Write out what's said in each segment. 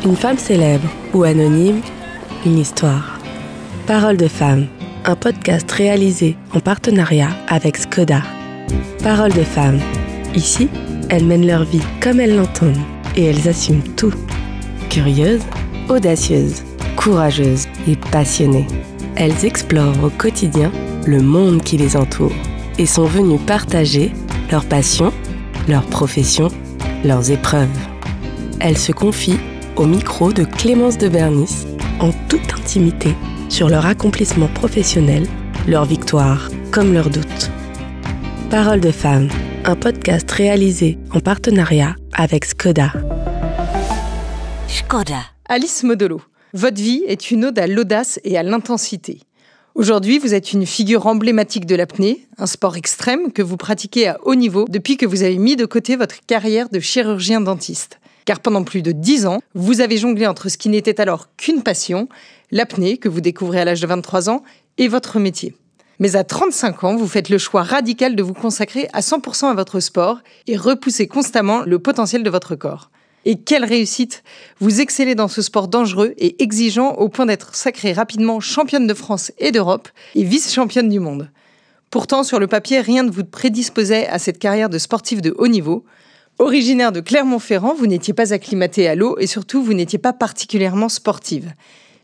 Une femme célèbre ou anonyme, une histoire. Parole de femme, un podcast réalisé en partenariat avec Skoda. Parole de femme. Ici, elles mènent leur vie comme elles l'entendent et elles assument tout. Curieuses, audacieuses, courageuses et passionnées. Elles explorent au quotidien le monde qui les entoure et sont venues partager leurs passions, leurs professions, leurs épreuves. Elles se confient au micro de Clémence de Bernis en toute intimité sur leur accomplissement professionnel, leurs victoires comme leurs doutes. Parole de femme, un podcast réalisé en partenariat avec Skoda. Skoda. Alice Modolo, votre vie est une ode à l'audace et à l'intensité. Aujourd'hui, vous êtes une figure emblématique de l'apnée, un sport extrême que vous pratiquez à haut niveau depuis que vous avez mis de côté votre carrière de chirurgien-dentiste. Car pendant plus de 10 ans, vous avez jonglé entre ce qui n'était alors qu'une passion, l'apnée que vous découvrez à l'âge de 23 ans, et votre métier. Mais à 35 ans, vous faites le choix radical de vous consacrer à 100% à votre sport et repousser constamment le potentiel de votre corps. Et quelle réussite! Vous excellez dans ce sport dangereux et exigeant au point d'être sacrée rapidement championne de France et d'Europe et vice-championne du monde. Pourtant, sur le papier, rien ne vous prédisposait à cette carrière de sportive de haut niveau. Originaire de Clermont-Ferrand, vous n'étiez pas acclimatée à l'eau et surtout, vous n'étiez pas particulièrement sportive.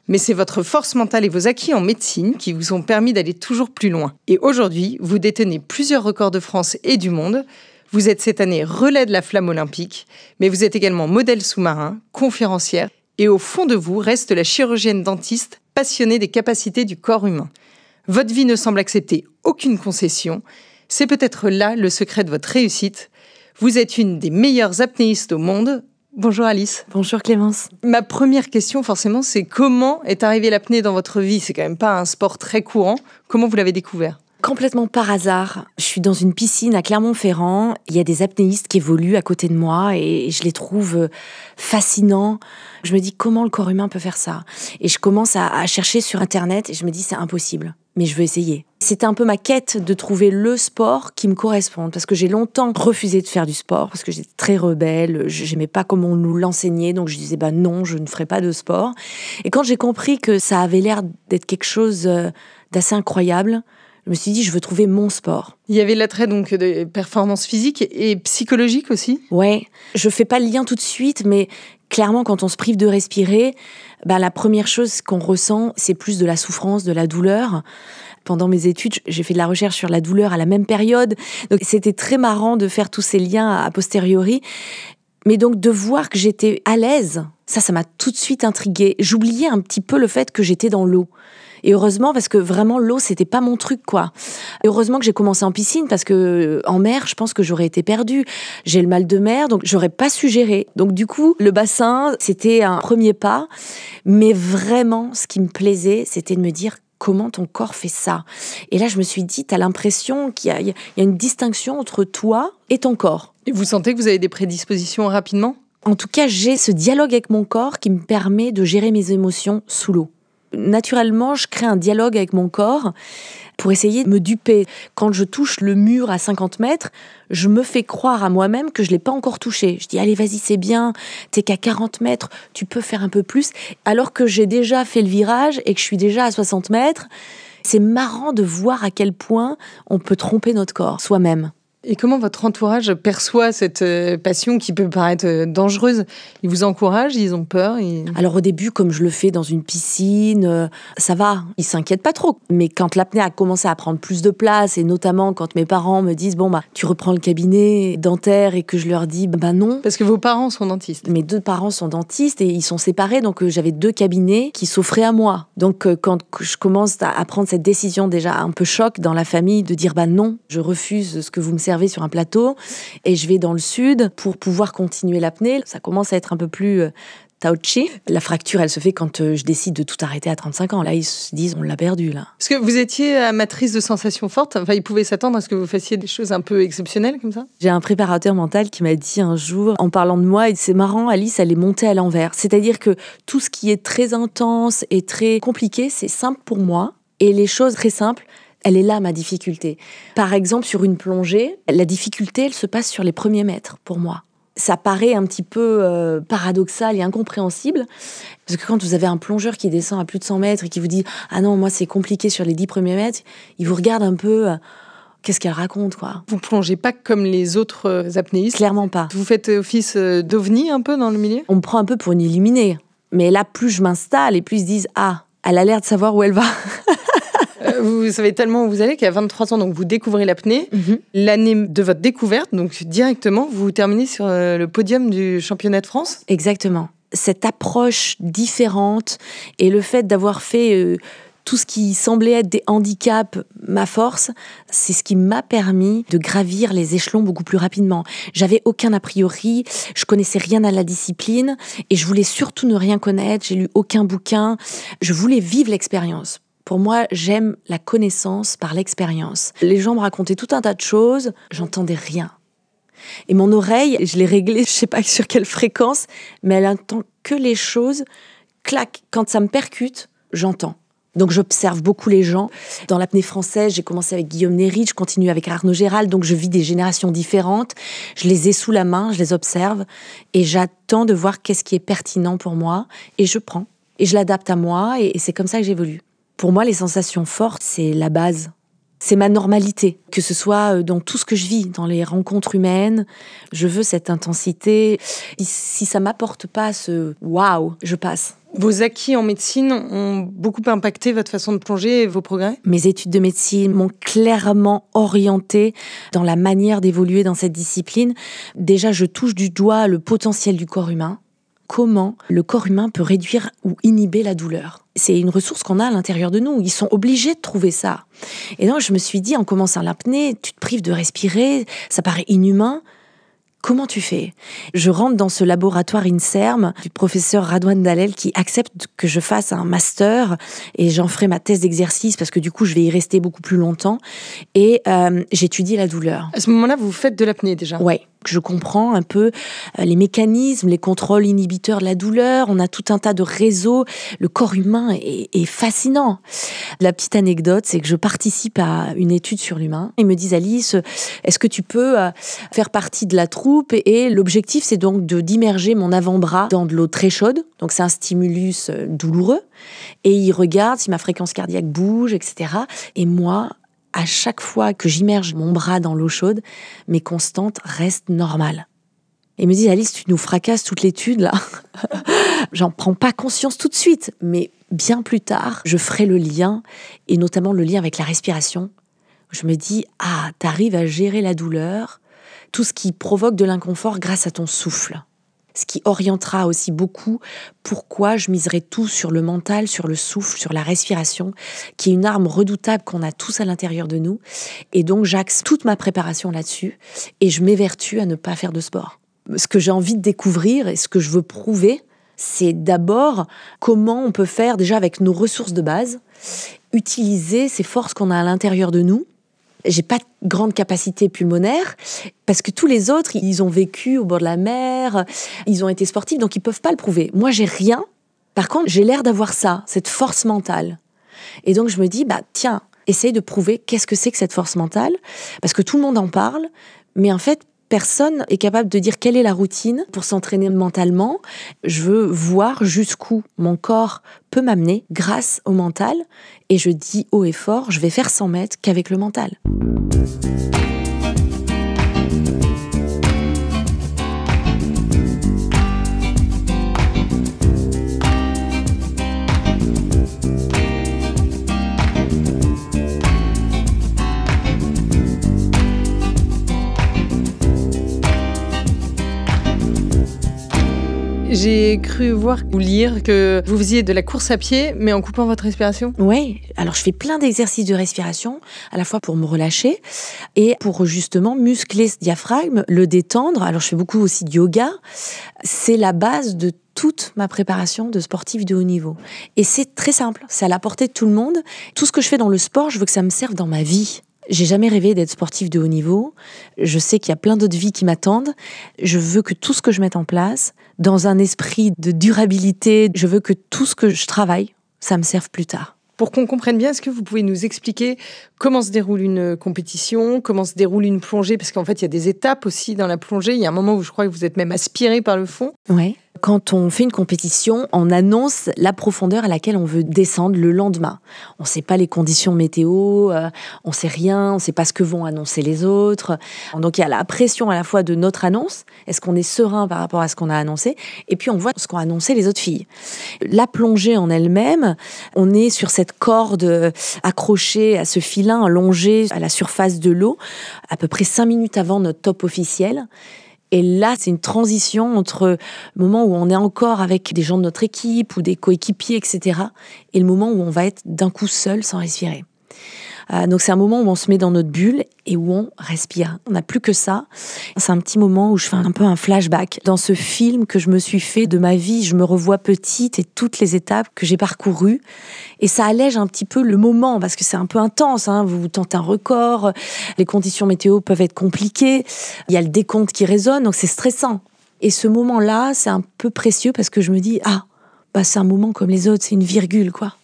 Mais c'est votre force mentale et vos acquis en médecine qui vous ont permis d'aller toujours plus loin. Et aujourd'hui, vous détenez plusieurs records de France et du monde. Vous êtes cette année relais de la flamme olympique, mais vous êtes également modèle sous-marin, conférencière, et au fond de vous reste la chirurgienne dentiste passionnée des capacités du corps humain. Votre vie ne semble accepter aucune concession. C'est peut-être là le secret de votre réussite. Vous êtes une des meilleures apnéistes au monde. Bonjour Alice. Bonjour Clémence. Ma première question forcément, c'est comment est arrivée l'apnée dans votre vie ? C'est quand même pas un sport très courant. Comment vous l'avez découvert ? Complètement par hasard. Je suis dans une piscine à Clermont-Ferrand. Il y a des apnéistes qui évoluent à côté de moi et je les trouve fascinants. Je me dis comment le corps humain peut faire ça ? Et je commence à chercher sur Internet et je me dis c'est impossible. Mais je veux essayer. C'était un peu ma quête de trouver le sport qui me corresponde. Parce que j'ai longtemps refusé de faire du sport, parce que j'étais très rebelle, j'aimais pas comment on nous l'enseignait, donc je disais non, je ne ferai pas de sport. Et quand j'ai compris que ça avait l'air d'être quelque chose d'assez incroyable, je me suis dit, je veux trouver mon sport. Il y avait l'attrait donc de performance physique et psychologique aussi ? Ouais, je fais pas le lien tout de suite, mais clairement, quand on se prive de respirer, la première chose qu'on ressent, c'est plus de la souffrance, de la douleur. Pendant mes études, j'ai fait de la recherche sur la douleur à la même période. Donc, c'était très marrant de faire tous ces liens a posteriori. Mais donc, de voir que j'étais à l'aise, ça m'a tout de suite intriguée. J'oubliais un petit peu le fait que j'étais dans l'eau. Et heureusement, parce que vraiment, l'eau, c'était pas mon truc, quoi. Et heureusement que j'ai commencé en piscine, parce que en mer, je pense que j'aurais été perdue. J'ai le mal de mer, donc j'aurais pas su gérer. Donc du coup, le bassin, c'était un premier pas. Mais vraiment, ce qui me plaisait, c'était de me dire comment ton corps fait ça. Et là, je me suis dit, t'as l'impression qu'il y a une distinction entre toi et ton corps. Et vous sentez que vous avez des prédispositions rapidement ? En tout cas, j'ai ce dialogue avec mon corps qui me permet de gérer mes émotions sous l'eau. Naturellement, je crée un dialogue avec mon corps pour essayer de me duper. Quand je touche le mur à 50 mètres, je me fais croire à moi-même que je ne l'ai pas encore touché. Je dis, allez, vas-y, c'est bien, t'es qu'à 40 mètres, tu peux faire un peu plus. Alors que j'ai déjà fait le virage et que je suis déjà à 60 mètres, c'est marrant de voir à quel point on peut tromper notre corps, soi-même. Et comment votre entourage perçoit cette passion qui peut paraître dangereuse ? Ils vous encouragent, ils ont peur Alors au début, comme je le fais dans une piscine, ça va, ils s'inquiètent pas trop. Mais quand l'apnée a commencé à prendre plus de place, et notamment quand mes parents me disent tu reprends le cabinet dentaire, et que je leur dis non. Parce que vos parents sont dentistes. Mes 2 parents sont dentistes et ils sont séparés, donc j'avais 2 cabinets qui s'offraient à moi. Donc quand je commence à prendre cette décision déjà un peu choc dans la famille de dire non, je refuse ce que vous me servez sur un plateau et je vais dans le sud pour pouvoir continuer l'apnée. Ça commence à être un peu plus touchy. La fracture, elle se fait quand je décide de tout arrêter à 35 ans. Là, ils se disent, on l'a perdu, là. Parce que vous étiez amatrice de sensations fortes. Enfin, ils pouvaient s'attendre à ce que vous fassiez des choses un peu exceptionnelles comme ça. J'ai un préparateur mental qui m'a dit un jour, en parlant de moi, et c'est marrant, Alice, elle est montée à l'envers. C'est-à-dire que tout ce qui est très intense et très compliqué, c'est simple pour moi. Et les choses très simples, elle est là, ma difficulté. Par exemple, sur une plongée, la difficulté, elle se passe sur les premiers mètres, pour moi. Ça paraît un petit peu paradoxal et incompréhensible, parce que quand vous avez un plongeur qui descend à plus de 100 mètres et qui vous dit « Ah non, moi c'est compliqué sur les 10 premiers mètres », il vous regarde un peu qu'est-ce qu'elle raconte, quoi. Vous plongez pas comme les autres apnéistes? Clairement pas. Vous faites office d'ovni un peu dans le milieu? On me prend un peu pour une illuminée. Mais là, plus je m'installe et plus ils se disent « Ah, elle a l'air de savoir où elle va ». Vous savez tellement où vous allez qu'à 23 ans, donc vous découvrez l'apnée. L'année de votre découverte, donc directement, vous terminez sur le podium du championnat de France. Exactement. Cette approche différente et le fait d'avoir fait tout ce qui semblait être des handicaps, ma force, c'est ce qui m'a permis de gravir les échelons beaucoup plus rapidement. J'avais aucun a priori, je connaissais rien à la discipline et je voulais surtout ne rien connaître, j'ai lu aucun bouquin, je voulais vivre l'expérience. Pour moi, j'aime la connaissance par l'expérience. Les gens me racontaient tout un tas de choses, j'entendais rien. Et mon oreille, je l'ai réglée, je sais pas sur quelle fréquence, mais elle entend que les choses, clac, quand ça me percute, j'entends. Donc j'observe beaucoup les gens. Dans l'apnée française, j'ai commencé avec Guillaume Nérit, je continue avec Arnaud Gérald, donc je vis des générations différentes. Je les ai sous la main, je les observe, et j'attends de voir qu'est-ce qui est pertinent pour moi, et je prends. Et je l'adapte à moi, et c'est comme ça que j'évolue. Pour moi, les sensations fortes, c'est la base. C'est ma normalité, que ce soit dans tout ce que je vis, dans les rencontres humaines. Je veux cette intensité. Si ça m'apporte pas ce waouh, je passe. Vos acquis en médecine ont beaucoup impacté votre façon de plonger et vos progrès? Mes études de médecine m'ont clairement orientée dans la manière d'évoluer dans cette discipline. Déjà, je touche du doigt le potentiel du corps humain. Comment le corps humain peut réduire ou inhiber la douleur. C'est une ressource qu'on a à l'intérieur de nous. Ils sont obligés de trouver ça. Et donc, je me suis dit, en commençant l'apnée, tu te prives de respirer, ça paraît inhumain. Comment tu fais? Je rentre dans ce laboratoire INSERM du professeur Radouane Dalel qui accepte que je fasse un master et j'en ferai ma thèse d'exercice parce que du coup, je vais y rester beaucoup plus longtemps. Et j'étudie la douleur. À ce moment-là, vous faites de l'apnée déjà? Ouais. Je comprends un peu les mécanismes, les contrôles inhibiteurs de la douleur. On a tout un tas de réseaux. Le corps humain est fascinant. La petite anecdote, c'est que je participe à une étude sur l'humain. Ils me disent, Alice, est-ce que tu peux faire partie de la troupe? Et l'objectif, c'est donc d'immerger mon avant-bras dans de l'eau très chaude. Donc, c'est un stimulus douloureux. Et ils regardent si ma fréquence cardiaque bouge, etc. Et moi, à chaque fois que j'immerge mon bras dans l'eau chaude, mes constantes restent normales. Et ils me disent, Alice, tu nous fracasses toute l'étude, là. J'en prends pas conscience tout de suite, mais bien plus tard, je ferai le lien, et notamment le lien avec la respiration. Je me dis, t'arrives à gérer la douleur, tout ce qui provoque de l'inconfort grâce à ton souffle. Ce qui orientera aussi beaucoup pourquoi je miserai tout sur le mental, sur le souffle, sur la respiration, qui est une arme redoutable qu'on a tous à l'intérieur de nous. Et donc, j'axe toute ma préparation là-dessus et je m'évertue à ne pas faire de sport. Ce que j'ai envie de découvrir et ce que je veux prouver, c'est d'abord comment on peut faire déjà avec nos ressources de base, utiliser ces forces qu'on a à l'intérieur de nous. J'ai pas de grande capacité pulmonaire parce que tous les autres, ils ont vécu au bord de la mer, ils ont été sportifs, donc ils peuvent pas le prouver. Moi, j'ai rien. Par contre, j'ai l'air d'avoir ça, cette force mentale. Et donc, je me dis, tiens, essaye de prouver qu'est-ce que c'est que cette force mentale, parce que tout le monde en parle, mais en fait, personne est capable de dire quelle est la routine pour s'entraîner mentalement. Je veux voir jusqu'où mon corps peut m'amener grâce au mental. Et je dis haut et fort, je vais faire 100 mètres qu'avec le mental. J'ai cru voir ou lire que vous faisiez de la course à pied, mais en coupant votre respiration. Oui, alors je fais plein d'exercices de respiration, à la fois pour me relâcher et pour justement muscler ce diaphragme, le détendre. Alors je fais beaucoup aussi de yoga. C'est la base de toute ma préparation de sportif de haut niveau. Et c'est très simple, c'est à la portée de tout le monde. Tout ce que je fais dans le sport, je veux que ça me serve dans ma vie. J'ai jamais rêvé d'être sportif de haut niveau. Je sais qu'il y a plein d'autres vies qui m'attendent. Je veux que tout ce que je mette en place, dans un esprit de durabilité, je veux que tout ce que je travaille, ça me serve plus tard. Pour qu'on comprenne bien, est-ce que vous pouvez nous expliquer comment se déroule une compétition, comment se déroule une plongée? Parce qu'en fait, il y a des étapes aussi dans la plongée. Il y a un moment où je crois que vous êtes même aspiré par le fond. Ouais. Quand on fait une compétition, on annonce la profondeur à laquelle on veut descendre le lendemain. On ne sait pas les conditions météo, on ne sait rien, on ne sait pas ce que vont annoncer les autres. Donc il y a la pression à la fois de notre annonce, est-ce qu'on est serein par rapport à ce qu'on a annoncé, et puis on voit ce qu'ont annoncé les autres filles. La plongée en elle-même, on est sur cette corde accrochée à ce filin allongé à la surface de l'eau, à peu près 5 minutes avant notre top officiel. Et là, c'est une transition entre le moment où on est encore avec des gens de notre équipe ou des coéquipiers, etc., et le moment où on va être d'un coup seul sans respirer. Donc c'est un moment où on se met dans notre bulle et où on respire. On n'a plus que ça. C'est un petit moment où je fais un peu un flashback. Dans ce film que je me suis fait de ma vie, je me revois petite et toutes les étapes que j'ai parcourues. Et ça allège un petit peu le moment parce que c'est un peu intense. Vous tentez un record, les conditions météo peuvent être compliquées. Il y a le décompte qui résonne, donc c'est stressant. Et ce moment-là, c'est un peu précieux parce que je me dis, c'est un moment comme les autres, c'est une virgule, quoi.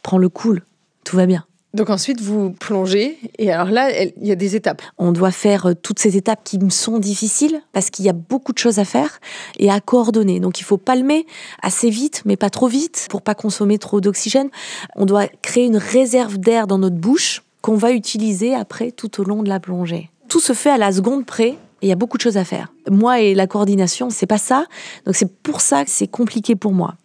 Prends le cool, tout va bien. Donc ensuite, vous plongez, et alors là, il y a des étapes. On doit faire toutes ces étapes qui me sont difficiles, parce qu'il y a beaucoup de choses à faire et à coordonner. Donc il faut palmer assez vite, mais pas trop vite, pour pas consommer trop d'oxygène. On doit créer une réserve d'air dans notre bouche, qu'on va utiliser après tout au long de la plongée. Tout se fait à la seconde près, et il y a beaucoup de choses à faire. Moi et la coordination, c'est pas ça. Donc c'est pour ça que c'est compliqué pour moi.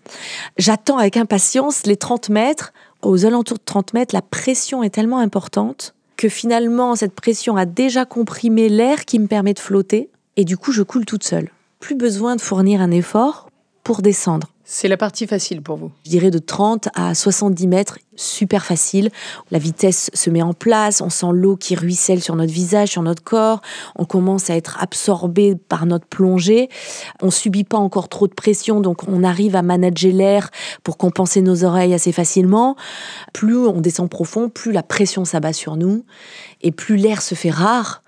J'attends avec impatience les 30 mètres. Aux alentours de 30 mètres, la pression est tellement importante que finalement, cette pression a déjà comprimé l'air qui me permet de flotter. Et du coup, je coule toute seule. Plus besoin de fournir un effort pour descendre. C'est la partie facile pour vous. Je dirais de 30 à 70 mètres, super facile. La vitesse se met en place, on sent l'eau qui ruisselle sur notre visage, sur notre corps. On commence à être absorbé par notre plongée. On subit pas encore trop de pression, donc on arrive à manager l'air pour compenser nos oreilles assez facilement. Plus on descend profond, plus la pression s'abat sur nous et plus l'air se fait rare.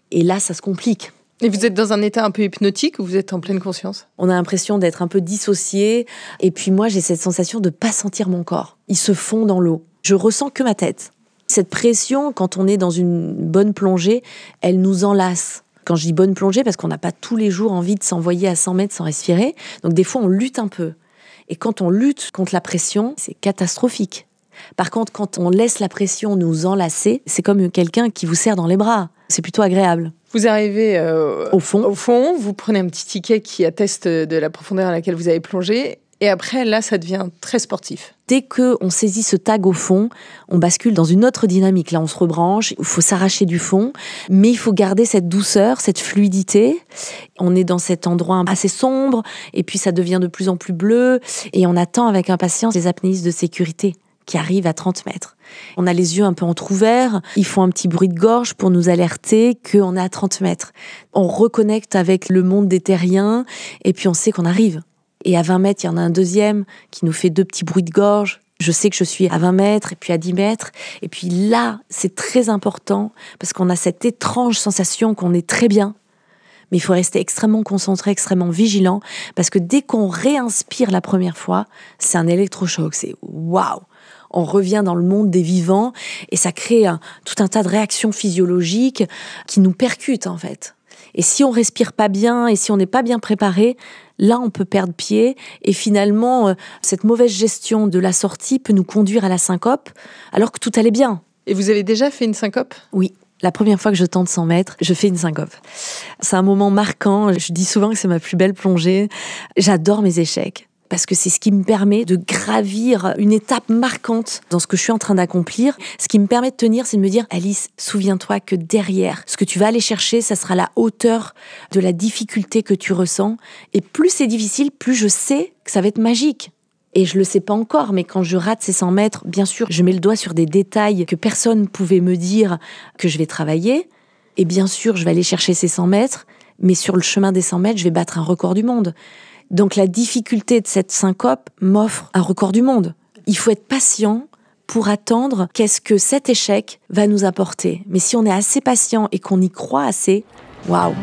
Et là, ça se complique. Et vous êtes dans un état un peu hypnotique ou vous êtes en pleine conscience? On a l'impression d'être un peu dissocié. Et puis moi, j'ai cette sensation de ne pas sentir mon corps. Il se fond dans l'eau. Je ressens que ma tête. Cette pression, quand on est dans une bonne plongée, elle nous enlace. Quand je dis bonne plongée, parce qu'on n'a pas tous les jours envie de s'envoyer à 100 mètres sans respirer. Donc des fois, on lutte un peu. Et quand on lutte contre la pression, c'est catastrophique. Par contre, quand on laisse la pression nous enlacer, c'est comme quelqu'un qui vous serre dans les bras. C'est plutôt agréable. Vous arrivez au fond, vous prenez un petit ticket qui atteste de la profondeur à laquelle vous avez plongé, et après, là, ça devient très sportif. Dès qu'on saisit ce tag au fond, on bascule dans une autre dynamique. Là, on se rebranche, il faut s'arracher du fond, mais il faut garder cette douceur, cette fluidité. On est dans cet endroit assez sombre, et puis ça devient de plus en plus bleu, et on attend avec impatience les apnéistes de sécurité qui arrivent à 30 mètres. On a les yeux un peu entrouverts, ils font un petit bruit de gorge pour nous alerter qu'on est à 30 mètres. On reconnecte avec le monde des terriens, et puis on sait qu'on arrive. Et à 20 mètres, il y en a un deuxième qui nous fait 2 petits bruits de gorge. Je sais que je suis à 20 mètres, et puis à 10 mètres. Et puis là, c'est très important, parce qu'on a cette étrange sensation qu'on est très bien. Mais il faut rester extrêmement concentré, extrêmement vigilant, parce que dès qu'on réinspire la première fois, c'est un électrochoc, c'est waouh! On revient dans le monde des vivants et ça crée tout un tas de réactions physiologiques qui nous percutent en fait. Et si on respire pas bien et si on n'est pas bien préparé, là on peut perdre pied et finalement cette mauvaise gestion de la sortie peut nous conduire à la syncope alors que tout allait bien. Et vous avez déjà fait une syncope? Oui. La première fois que je tente 100 mètres, je fais une syncope. C'est un moment marquant. Je dis souvent que c'est ma plus belle plongée. J'adore mes échecs. Parce que c'est ce qui me permet de gravir une étape marquante dans ce que je suis en train d'accomplir. Ce qui me permet de tenir, c'est de me dire « Alice, souviens-toi que derrière, ce que tu vas aller chercher, ça sera la hauteur de la difficulté que tu ressens. Et plus c'est difficile, plus je sais que ça va être magique. » Et je le sais pas encore, mais quand je rate ces 100 mètres, bien sûr, je mets le doigt sur des détails que personne ne pouvait me dire que je vais travailler. Et bien sûr, je vais aller chercher ces 100 mètres, mais sur le chemin des 100 mètres, je vais battre un record du monde. Donc la difficulté de cette syncope m'offre un record du monde. Il faut être patient pour attendre qu'est-ce que cet échec va nous apporter. Mais si on est assez patient et qu'on y croit assez, waouh!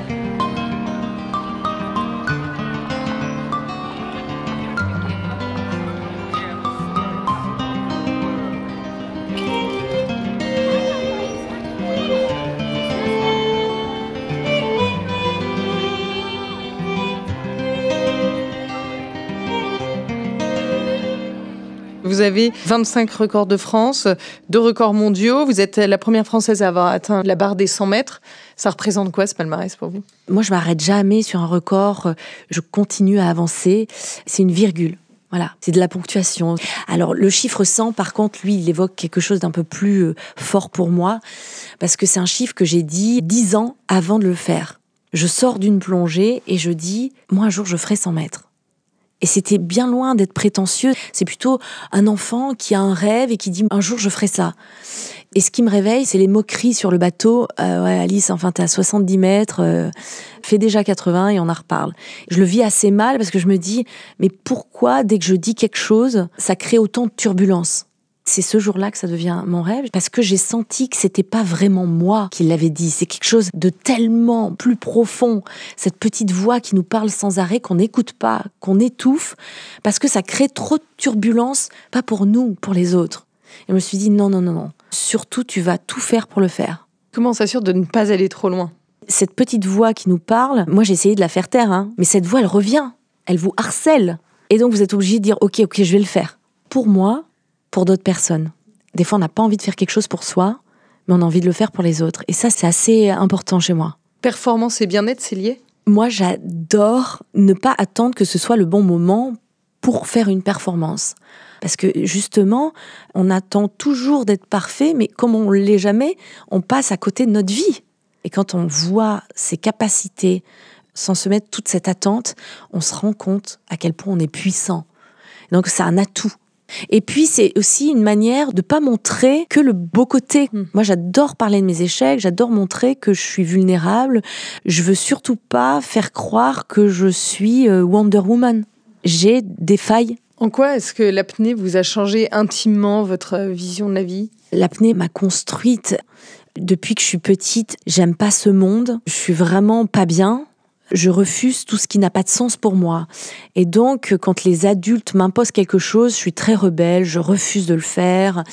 Vous avez 25 records de France, 2 records mondiaux. Vous êtes la première Française à avoir atteint la barre des 100 mètres. Ça représente quoi, ce palmarès, pour vous ? Moi, je m'arrête jamais sur un record. Je continue à avancer. C'est une virgule. Voilà, c'est de la ponctuation. Alors, le chiffre 100, par contre, lui, il évoque quelque chose d'un peu plus fort pour moi, parce que c'est un chiffre que j'ai dit 10 ans avant de le faire. Je sors d'une plongée et je dis, moi, un jour, je ferai 100 mètres. Et c'était bien loin d'être prétentieux. C'est plutôt un enfant qui a un rêve et qui dit, un jour, je ferai ça. Et ce qui me réveille, c'est les moqueries sur le bateau. Ouais, Alice, enfin, t'as 70 mètres, fais déjà 80 et on en reparle. Je le vis assez mal parce que je me dis, mais pourquoi, dès que je dis quelque chose, ça crée autant de turbulences ? C'est ce jour-là que ça devient mon rêve, parce que j'ai senti que c'était pas vraiment moi qui l'avais dit. C'est quelque chose de tellement plus profond. Cette petite voix qui nous parle sans arrêt, qu'on n'écoute pas, qu'on étouffe, parce que ça crée trop de turbulences, pas pour nous, pour les autres. Et je me suis dit, non. Surtout, tu vas tout faire pour le faire. Comment on s'assure de ne pas aller trop loin ? Cette petite voix qui nous parle, moi j'ai essayé de la faire taire, mais cette voix, elle revient. Elle vous harcèle. Et donc vous êtes obligé de dire, ok, je vais le faire. Pour moi, pour d'autres personnes. Des fois, on n'a pas envie de faire quelque chose pour soi, mais on a envie de le faire pour les autres. Et ça, c'est assez important chez moi. Performance et bien-être, c'est lié ? Moi, j'adore ne pas attendre que ce soit le bon moment pour faire une performance. Parce que justement, on attend toujours d'être parfait, mais comme on ne l'est jamais, on passe à côté de notre vie. Et quand on voit ses capacités, sans se mettre toute cette attente, on se rend compte à quel point on est puissant. Donc c'est un atout. Et puis c'est aussi une manière de ne pas montrer que le beau côté. Moi j'adore parler de mes échecs, j'adore montrer que je suis vulnérable. Je veux surtout pas faire croire que je suis Wonder Woman. J'ai des failles. En quoi est-ce que l'apnée vous a changé intimement votre vision de la vie ? L'apnée m'a construite. Depuis que je suis petite, j'aime pas ce monde. Je suis vraiment pas bien. Je refuse tout ce qui n'a pas de sens pour moi. Et donc, quand les adultes m'imposent quelque chose, je suis très rebelle, je refuse de le faire.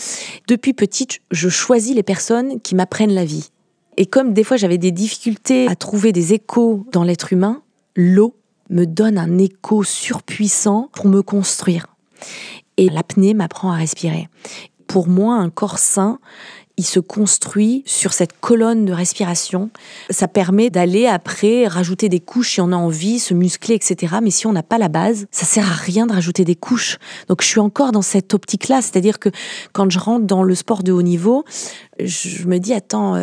Depuis petite, je choisis les personnes qui m'apprennent la vie. Et comme des fois j'avais des difficultés à trouver des échos dans l'être humain, l'eau me donne un écho surpuissant pour me construire. Et l'apnée m'apprend à respirer. Pour moi, un corps sain, il se construit sur cette colonne de respiration. Ça permet d'aller après rajouter des couches si on a envie, se muscler, etc. Mais si on n'a pas la base, ça sert à rien de rajouter des couches. Donc je suis encore dans cette optique-là. C'est-à-dire que quand je rentre dans le sport de haut niveau, je me dis, attends,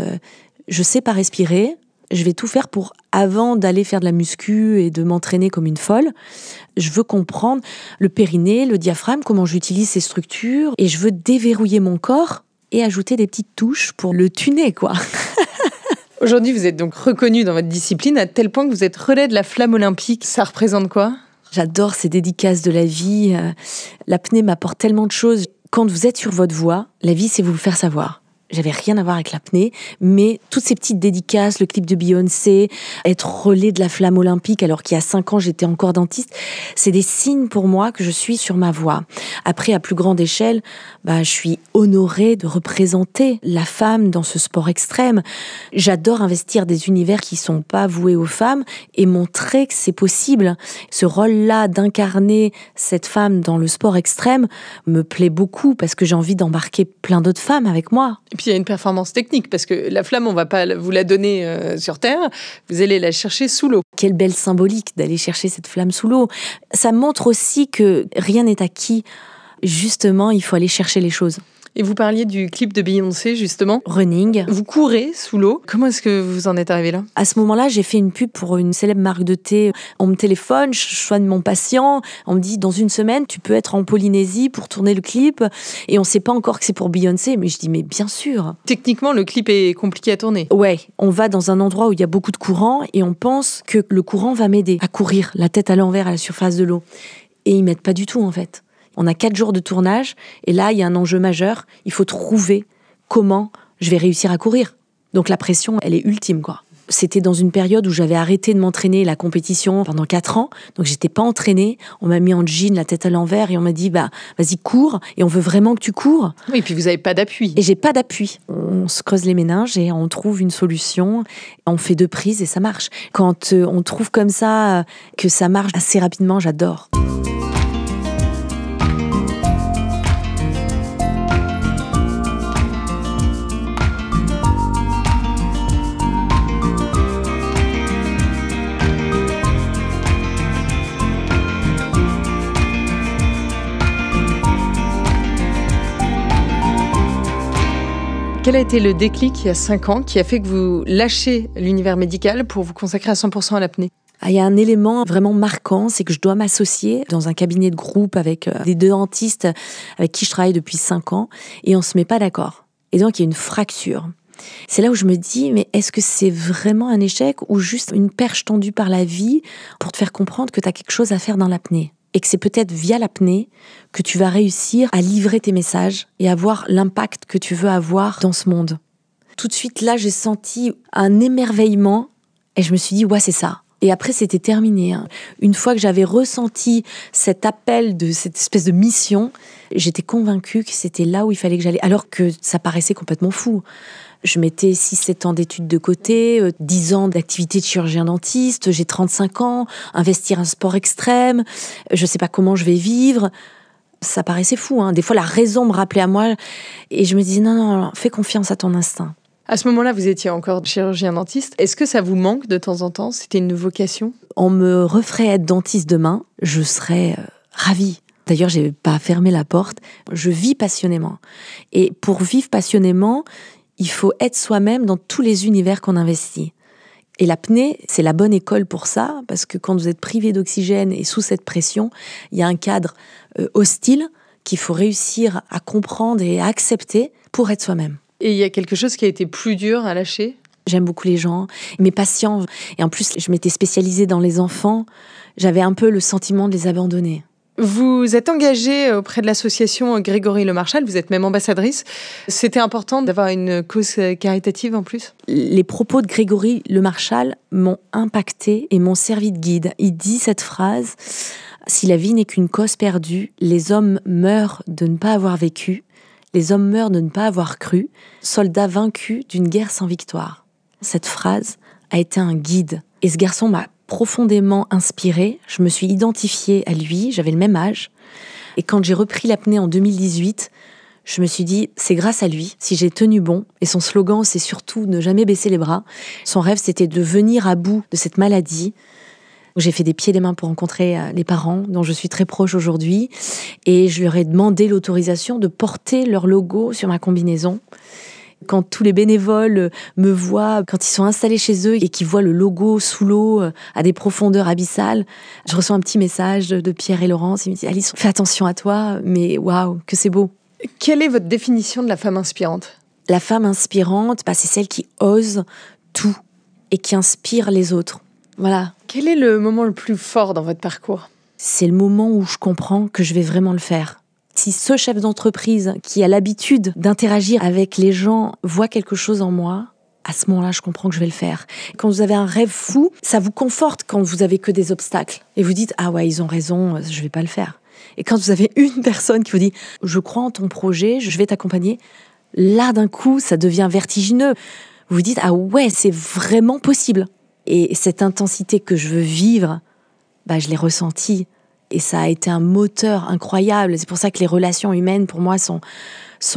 je sais pas respirer. Je vais tout faire pour, avant d'aller faire de la muscu et de m'entraîner comme une folle, je veux comprendre le périnée, le diaphragme, comment j'utilise ces structures, et je veux déverrouiller mon corps et ajouter des petites touches pour le tuner, quoi. Aujourd'hui, vous êtes donc reconnue dans votre discipline à tel point que vous êtes relais de la flamme olympique. Ça représente quoi ? J'adore ces dédicaces de la vie. L'apnée m'apporte tellement de choses. Quand vous êtes sur votre voie, la vie, c'est vous le faire savoir. J'avais rien à voir avec l'apnée, mais toutes ces petites dédicaces, le clip de Beyoncé, être relais de la flamme olympique alors qu'il y a 5 ans j'étais encore dentiste, c'est des signes pour moi que je suis sur ma voie. Après, à plus grande échelle, je suis honorée de représenter la femme dans ce sport extrême. J'adore investir des univers qui sont pas voués aux femmes et montrer que c'est possible. Ce rôle-là d'incarner cette femme dans le sport extrême me plaît beaucoup parce que j'ai envie d'embarquer plein d'autres femmes avec moi. Et puis il y a une performance technique, parce que la flamme, on ne va pas vous la donner sur Terre, vous allez la chercher sous l'eau. Quelle belle symbolique d'aller chercher cette flamme sous l'eau. Ça montre aussi que rien n'est acquis. Justement, il faut aller chercher les choses. Et vous parliez du clip de Beyoncé, justement. Running. Vous courez sous l'eau. Comment est-ce que vous en êtes arrivé là ? À ce moment-là, j'ai fait une pub pour une célèbre marque de thé. On me téléphone, je soigne mon patient. On me dit, dans 1 semaine, tu peux être en Polynésie pour tourner le clip. Et on ne sait pas encore que c'est pour Beyoncé. Mais je dis, mais bien sûr. Techniquement, le clip est compliqué à tourner. Ouais, on va dans un endroit où il y a beaucoup de courant et on pense que le courant va m'aider à courir la tête à l'envers à la surface de l'eau. Et ils m'aident pas du tout, en fait. On a 4 jours de tournage, et là, il y a un enjeu majeur. Il faut trouver comment je vais réussir à courir. Donc la pression, elle est ultime, quoi. C'était dans une période où j'avais arrêté de m'entraîner la compétition pendant 4 ans, donc j'étais pas entraînée. On m'a mis en jean, la tête à l'envers, et on m'a dit, vas-y, cours, et on veut vraiment que tu cours. Oui, et puis vous avez pas d'appui. Et j'ai pas d'appui. On se creuse les méninges et on trouve une solution. On fait 2 prises et ça marche. Quand on trouve comme ça que ça marche assez rapidement, j'adore. Quel a été le déclic il y a 5 ans qui a fait que vous lâchez l'univers médical pour vous consacrer à 100% à l'apnée ? Il y a un élément vraiment marquant, c'est que je dois m'associer dans un cabinet de groupe avec des 2 dentistes avec qui je travaille depuis 5 ans et on se met pas d'accord. Et donc il y a une fracture. C'est là où je me dis, mais est-ce que c'est vraiment un échec ou juste une perche tendue par la vie pour te faire comprendre que tu as quelque chose à faire dans l'apnée ? Et que c'est peut-être via l'apnée que tu vas réussir à livrer tes messages et avoir l'impact que tu veux avoir dans ce monde. Tout de suite, là, j'ai senti un émerveillement et je me suis dit, ouais, c'est ça. Et après, c'était terminé. Une fois que j'avais ressenti cet appel de cette espèce de mission, j'étais convaincue que c'était là où il fallait que j'allais, alors que ça paraissait complètement fou. Je mettais 6-7 ans d'études de côté, 10 ans d'activité de chirurgien-dentiste, j'ai 35 ans, investir un sport extrême, je sais pas comment je vais vivre. Ça paraissait fou, hein. Des fois, la raison me rappelait à moi et je me disais non, fais confiance à ton instinct. À ce moment-là, vous étiez encore chirurgien-dentiste. Est-ce que ça vous manque de temps en temps ? C'était une vocation ? On me referait être dentiste demain, je serais ravie. D'ailleurs, j'ai pas fermé la porte. Je vis passionnément. Et pour vivre passionnément, il faut être soi-même dans tous les univers qu'on investit. Et l'apnée, c'est la bonne école pour ça, parce que quand vous êtes privé d'oxygène et sous cette pression, il y a un cadre hostile qu'il faut réussir à comprendre et à accepter pour être soi-même. Et il y a quelque chose qui a été plus dur à lâcher ? J'aime beaucoup les gens, mes patients. Et en plus, je m'étais spécialisée dans les enfants. J'avais un peu le sentiment de les abandonner. Vous êtes engagée auprès de l'association Grégory Le Marchal, vous êtes même ambassadrice. C'était important d'avoir une cause caritative en plus ? Les propos de Grégory Le Marchal m'ont impactée et m'ont servi de guide. Il dit cette phrase, « Si la vie n'est qu'une cause perdue, les hommes meurent de ne pas avoir vécu. Les hommes meurent de ne pas avoir cru, soldats vaincus d'une guerre sans victoire. » Cette phrase a été un guide. Et ce garçon m'a profondément inspirée. Je me suis identifiée à lui, j'avais le même âge. Et quand j'ai repris l'apnée en 2018, je me suis dit, c'est grâce à lui, si j'ai tenu bon. Et son slogan, c'est surtout ne jamais baisser les bras. Son rêve, c'était de venir à bout de cette maladie. J'ai fait des pieds et des mains pour rencontrer les parents, dont je suis très proche aujourd'hui. Et je leur ai demandé l'autorisation de porter leur logo sur ma combinaison. Quand tous les bénévoles me voient, quand ils sont installés chez eux et qu'ils voient le logo sous l'eau à des profondeurs abyssales, je reçois un petit message de Pierre et Laurence. Ils me disent « Alice, fais attention à toi, mais waouh, que c'est beau !» Quelle est votre définition de la femme inspirante ? La femme inspirante, c'est celle qui ose tout et qui inspire les autres. Voilà. Quel est le moment le plus fort dans votre parcours ? C'est le moment où je comprends que je vais vraiment le faire. Si ce chef d'entreprise qui a l'habitude d'interagir avec les gens voit quelque chose en moi, à ce moment-là, je comprends que je vais le faire. Quand vous avez un rêve fou, ça vous conforte quand vous avez que des obstacles. Et vous dites, ah ouais, ils ont raison, je vais pas le faire. Et quand vous avez une personne qui vous dit, je crois en ton projet, je vais t'accompagner, là, d'un coup, ça devient vertigineux. Vous vous dites, ah ouais, c'est vraiment possible. Et cette intensité que je veux vivre, je l'ai ressentie. Et ça a été un moteur incroyable. C'est pour ça que les relations humaines, pour moi, sont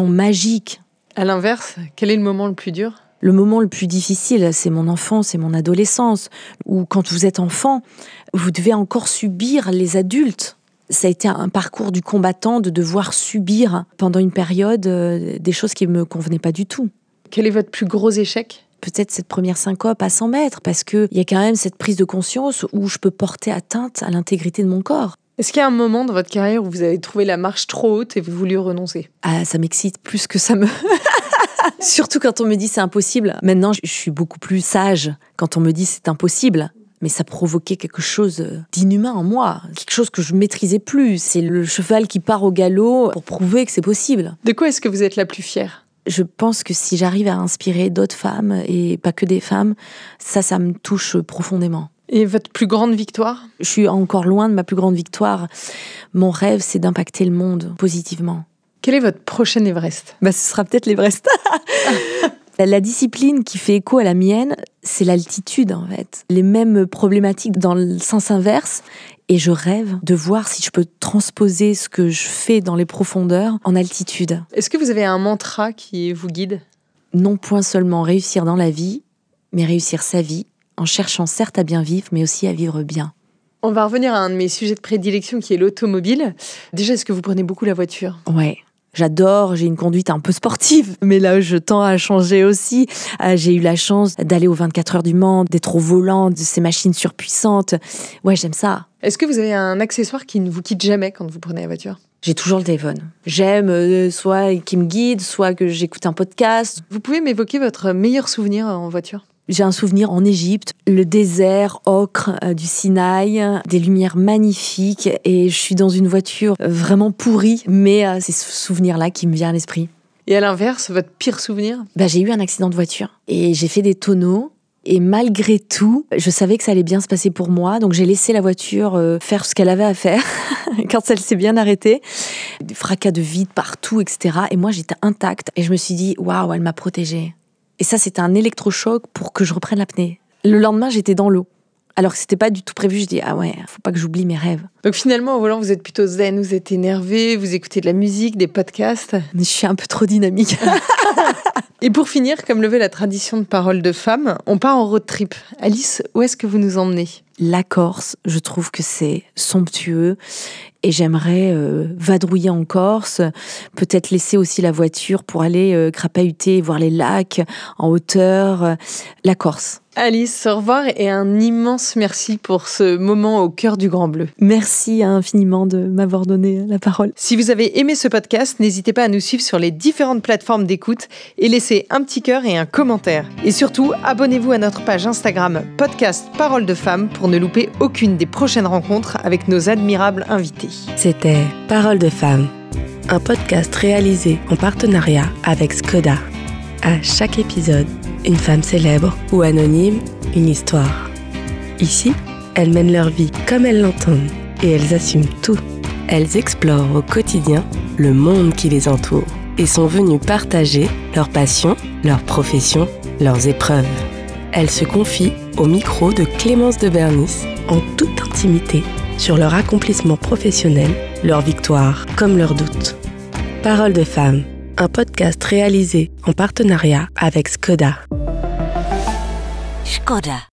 magiques. À l'inverse, quel est le moment le plus dur ? Le moment le plus difficile, c'est mon enfance, c'est mon adolescence. Ou quand vous êtes enfant, vous devez encore subir les adultes. Ça a été un parcours du combattant de devoir subir pendant une période des choses qui ne me convenaient pas du tout. Quel est votre plus gros échec ? Peut-être cette première syncope à 100 mètres, parce qu'il y a quand même cette prise de conscience où je peux porter atteinte à l'intégrité de mon corps. Est-ce qu'il y a un moment dans votre carrière où vous avez trouvé la marche trop haute et vous vouliez renoncer ? Ah, ça m'excite plus que ça me... Surtout quand on me dit c'est impossible. Maintenant, je suis beaucoup plus sage quand on me dit c'est impossible. Mais ça provoquait quelque chose d'inhumain en moi, quelque chose que je maîtrisais plus. C'est le cheval qui part au galop pour prouver que c'est possible. De quoi est-ce que vous êtes la plus fière ? Je pense que si j'arrive à inspirer d'autres femmes, et pas que des femmes, ça me touche profondément. Et votre plus grande victoire ? Je suis encore loin de ma plus grande victoire. Mon rêve, c'est d'impacter le monde positivement. Quel est votre prochain Everest ? Ce sera peut-être l'Everest. La discipline qui fait écho à la mienne, c'est l'altitude en fait. Les mêmes problématiques dans le sens inverse. Et je rêve de voir si je peux transposer ce que je fais dans les profondeurs en altitude. Est-ce que vous avez un mantra qui vous guide ? Non point seulement réussir dans la vie, mais réussir sa vie, en cherchant certes à bien vivre, mais aussi à vivre bien. On va revenir à un de mes sujets de prédilection qui est l'automobile. Déjà, est-ce que vous prenez beaucoup la voiture ? Ouais. J'adore, j'ai une conduite un peu sportive, mais là je tends à changer aussi. J'ai eu la chance d'aller aux 24 heures du Mans, d'être au volant de ces machines surpuissantes. Ouais, j'aime ça. Est-ce que vous avez un accessoire qui ne vous quitte jamais quand vous prenez la voiture ? J'ai toujours le téléphone. J'aime soit qu'il me guide, soit que j'écoute un podcast. Vous pouvez m'évoquer votre meilleur souvenir en voiture ? J'ai un souvenir en Égypte, le désert ocre du Sinaï, des lumières magnifiques et je suis dans une voiture vraiment pourrie, mais c'est ce souvenir-là qui me vient à l'esprit. Et à l'inverse, votre pire souvenir ? J'ai eu un accident de voiture et j'ai fait des tonneaux. Et malgré tout, je savais que ça allait bien se passer pour moi, donc j'ai laissé la voiture faire ce qu'elle avait à faire quand elle s'est bien arrêtée. Des fracas de vide partout, etc. Et moi, j'étais intacte et je me suis dit, waouh, elle m'a protégée. Et ça, c'était un électrochoc pour que je reprenne l'apnée. Le lendemain, j'étais dans l'eau. Alors que c'était pas du tout prévu, je dis ah ouais, faut pas que j'oublie mes rêves. Donc finalement, au volant, vous êtes plutôt zen, vous êtes énervé, vous écoutez de la musique, des podcasts. Mais je suis un peu trop dynamique. Et pour finir, comme le veut la tradition de Parole de Femme, on part en road trip. Alice, où est-ce que vous nous emmenez ? La Corse, je trouve que c'est somptueux et j'aimerais vadrouiller en Corse, peut-être laisser aussi la voiture pour aller crapahuter, voir les lacs en hauteur. La Corse. Alice, au revoir et un immense merci pour ce moment au cœur du Grand Bleu. Merci infiniment de m'avoir donné la parole. Si vous avez aimé ce podcast, n'hésitez pas à nous suivre sur les différentes plateformes d'écoute et laissez un petit cœur et un commentaire. Et surtout, abonnez-vous à notre page Instagram podcast Parole de Femme pour ne louper aucune des prochaines rencontres avec nos admirables invités. C'était Parole de Femme, un podcast réalisé en partenariat avec Skoda. À chaque épisode, une femme célèbre ou anonyme, une histoire. Ici, elles mènent leur vie comme elles l'entendent et elles assument tout. Elles explorent au quotidien le monde qui les entoure et sont venues partager leurs passions, leurs professions, leurs épreuves. Elles se confient au micro de Clémence de Bernis en toute intimité sur leur accomplissement professionnel, leurs victoires comme leurs doutes. Parole de Femme, un podcast réalisé en partenariat avec Skoda. Skoda.